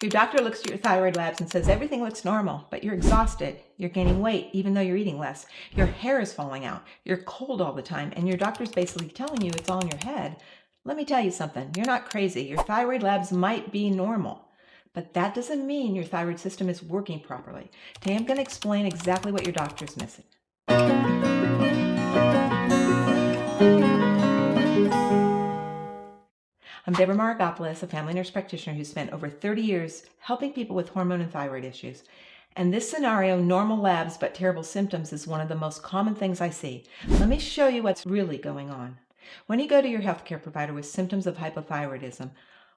Your doctor looks at your thyroid labs and says everything looks normal, but you're exhausted. You're gaining weight even though you're eating less. Your hair is falling out. You're cold all the time, and your doctor's basically telling you it's all in your head. Let me tell you something. You're not crazy. Your thyroid labs might be normal, but that doesn't mean your thyroid system is working properly. Today I'm going to explain exactly what your doctor's missing. I'm Deborah Maragopoulos, a family nurse practitioner who spent over 30 years helping people with hormone and thyroid issues. And this scenario, normal labs but terrible symptoms, is one of the most common things I see. Let me show you what's really going on. When you go to your healthcare provider with symptoms of hypothyroidism,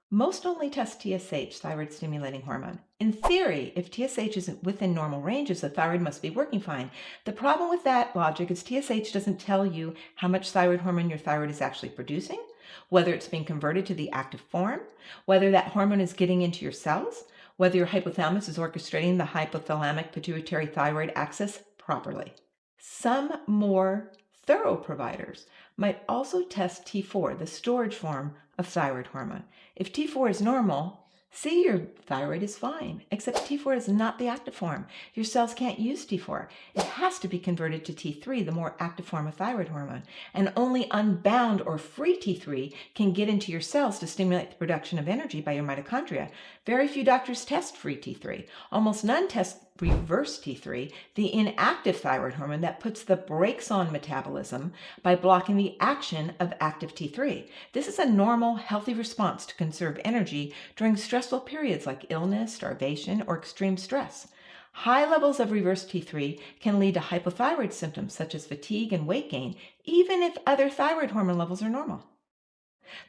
most only test TSH, thyroid stimulating hormone. In theory, if TSH isn't within normal ranges, the thyroid must be working fine. The problem with that logic is TSH doesn't tell you how much thyroid hormone your thyroid is actually producing, whether it's being converted to the active form, whether that hormone is getting into your cells, whether your hypothalamus is orchestrating the hypothalamic pituitary thyroid axis properly. Some more thorough providers might also test T4, the storage form of thyroid hormone. If T4 is normal, see, your thyroid is fine, except T4 is not the active form. Your cells can't use T4. It has to be converted to T3, the more active form of thyroid hormone, and only unbound or free T3 can get into your cells to stimulate the production of energy by your mitochondria. Very few doctors test free T3. Almost none test reverse T3, the inactive thyroid hormone that puts the brakes on metabolism by blocking the action of active T3. This is a normal, healthy response to conserve energy during stressful periods like illness, starvation, or extreme stress. High levels of reverse T3 can lead to hypothyroid symptoms such as fatigue and weight gain, even if other thyroid hormone levels are normal.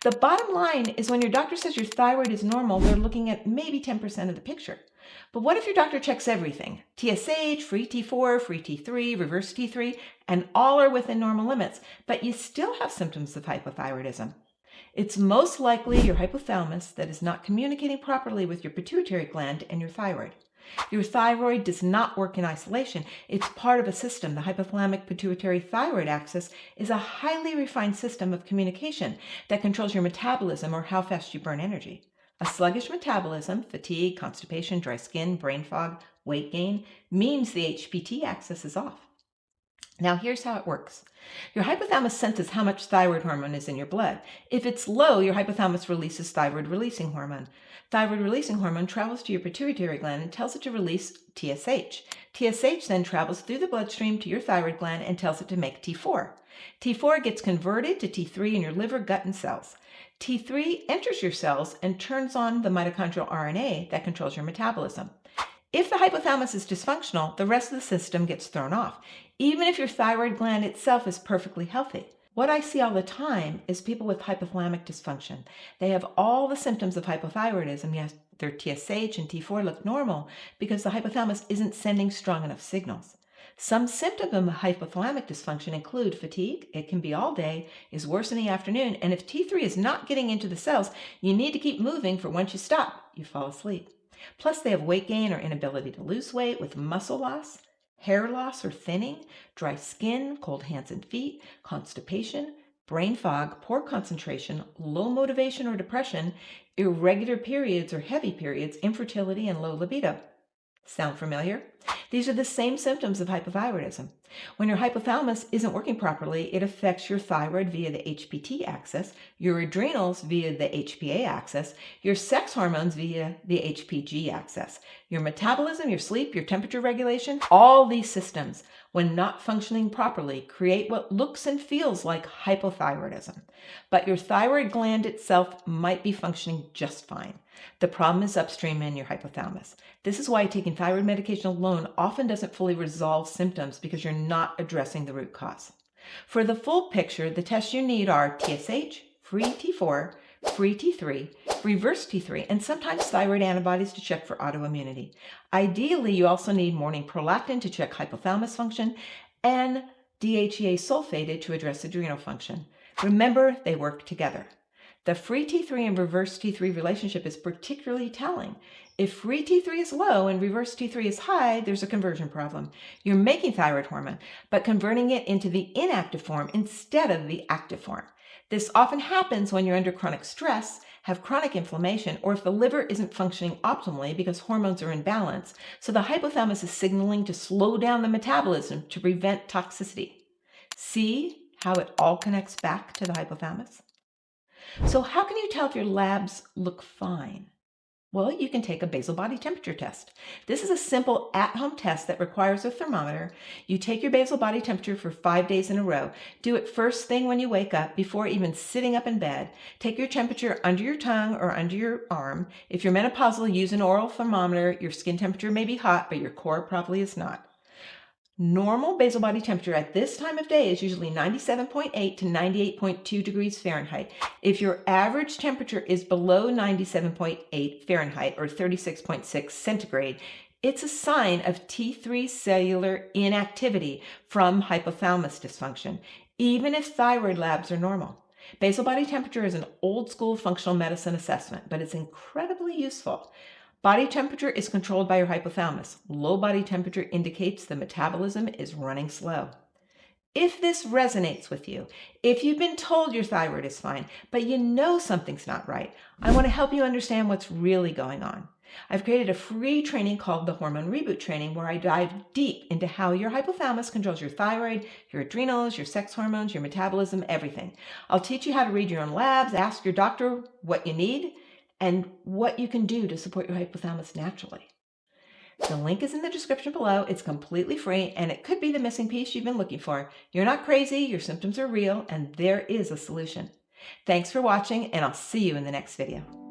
The bottom line is when your doctor says your thyroid is normal, they're looking at maybe 10% of the picture. But what if your doctor checks everything? TSH, free T4, free T3, reverse T3, and all are within normal limits, but you still have symptoms of hypothyroidism. It's most likely your hypothalamus that is not communicating properly with your pituitary gland and your thyroid. Your thyroid does not work in isolation. It's part of a system. The hypothalamic pituitary thyroid axis is a highly refined system of communication that controls your metabolism or how fast you burn energy. A sluggish metabolism, fatigue, constipation, dry skin, brain fog, weight gain, means the HPT axis is off. Now here's how it works. Your hypothalamus senses how much thyroid hormone is in your blood. If it's low, your hypothalamus releases thyroid-releasing hormone. Thyroid-releasing hormone travels to your pituitary gland and tells it to release TSH. TSH then travels through the bloodstream to your thyroid gland and tells it to make T4. T4 gets converted to T3 in your liver, gut, and cells. T3 enters your cells and turns on the mitochondrial RNA that controls your metabolism. If the hypothalamus is dysfunctional, the rest of the system gets thrown off, even if your thyroid gland itself is perfectly healthy. What I see all the time is people with hypothalamic dysfunction. They have all the symptoms of hypothyroidism, yet their TSH and T4 look normal because the hypothalamus isn't sending strong enough signals. Some symptoms of hypothalamic dysfunction include fatigue. It can be all day, is worse in the afternoon, and if T3 is not getting into the cells, you need to keep moving, for once you stop, you fall asleep. Plus, they have weight gain or inability to lose weight with muscle loss, hair loss or thinning, dry skin, cold hands and feet, constipation, brain fog, poor concentration, low motivation or depression, irregular periods or heavy periods, infertility, and low libido. Sound familiar? These are the same symptoms of hypothyroidism. When your hypothalamus isn't working properly, it affects your thyroid via the HPT axis, your adrenals via the HPA axis, your sex hormones via the HPG axis, your metabolism, your sleep, your temperature regulation. All these systems, when not functioning properly, create what looks and feels like hypothyroidism. But your thyroid gland itself might be functioning just fine. The problem is upstream in your hypothalamus. This is why taking thyroid medication alone often doesn't fully resolve symptoms, because you're not addressing the root cause. For the full picture, the tests you need are TSH, free T4, free T3, reverse T3, and sometimes thyroid antibodies to check for autoimmunity. Ideally, you also need morning prolactin to check hypothalamus function and DHEA sulfated to address adrenal function. Remember, they work together. The free T3 and reverse T3 relationship is particularly telling. If free T3 is low and reverse T3 is high, there's a conversion problem. You're making thyroid hormone, but converting it into the inactive form instead of the active form. This often happens when you're under chronic stress, have chronic inflammation, or if the liver isn't functioning optimally because hormones are in balance, so the hypothalamus is signaling to slow down the metabolism to prevent toxicity. See how it all connects back to the hypothalamus? So how can you tell if your labs look fine? Well, you can take a basal body temperature test. This is a simple at-home test that requires a thermometer. You take your basal body temperature for 5 days in a row. Do it first thing when you wake up, before even sitting up in bed. Take your temperature under your tongue or under your arm. If you're menopausal, use an oral thermometer. Your skin temperature may be hot, but your core probably is not. Normal basal body temperature at this time of day is usually 97.8 to 98.2 degrees Fahrenheit. If your average temperature is below 97.8 Fahrenheit or 36.6 centigrade, it's a sign of T3 cellular inactivity from hypothalamus dysfunction, even if thyroid labs are normal. Basal body temperature is an old school functional medicine assessment, but it's incredibly useful. Body temperature is controlled by your hypothalamus. Low body temperature indicates the metabolism is running slow. If this resonates with you, if you've been told your thyroid is fine, but you know something's not right, I want to help you understand what's really going on. I've created a free training called the Hormone Reboot Training, where I dive deep into how your hypothalamus controls your thyroid, your adrenals, your sex hormones, your metabolism, everything. I'll teach you how to read your own labs, ask your doctor what you need, and what you can do to support your hypothalamus naturally. The link is in the description below. It's completely free, and it could be the missing piece you've been looking for. You're not crazy, your symptoms are real, and there is a solution. Thanks for watching, and I'll see you in the next video.